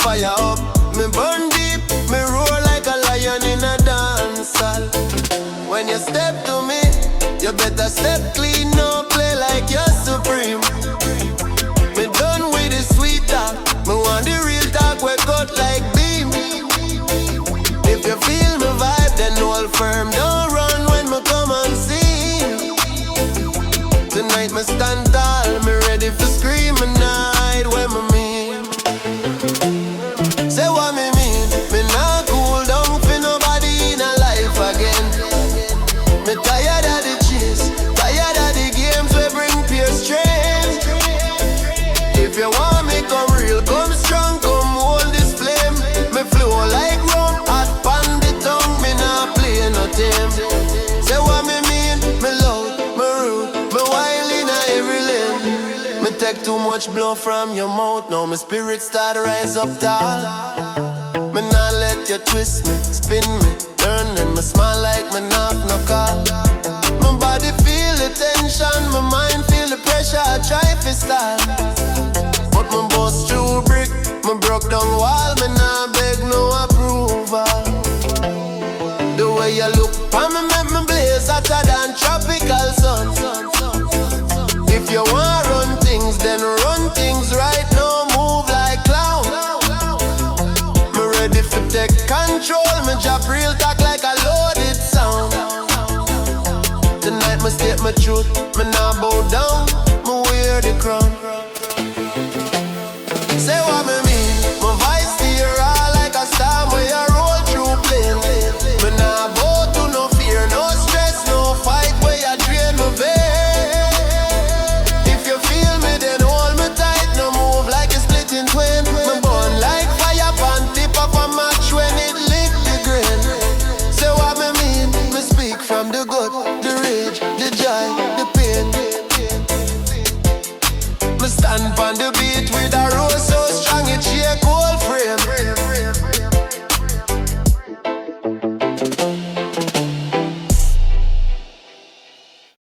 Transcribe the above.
fire up. Me burn deep, me roar like a lion in a dance hall. When you step to me, you better step clean, no play like you're supreme. Me done with the sweet talk, me want the real talk, we cut like beam. If you feel me vibe, then hold firm, don't run when me come on scene. Tonight me stand tall, me ready for scream and hide when me mean. Say what me mean, me not cool down for nobody in a life again. Me tired of the chase, tired of the games we bring pure strength. If you want me come real, come strong, come hold this flame. Me flow like rum, hot pan the tongue, me not play no team. Say what me mean, me loud, me rude, me wild in every lane. Me take too much blow from your mouth, now my spirit start to rise up tall. Me not let you twist me, spin me, turn and me smile like me not no call. My body feel the tension, my mind feel the pressure, I try to style. But me bust through brick, me broke down wall, me not beg no approval. The way you look on me make me blaze hotter than tropical sun. If you want run things, then run things right now, move like clown. Me ready for take control, me drop real talk like a loaded sound. Tonight me state my truth, me not bow down, me wear the crown.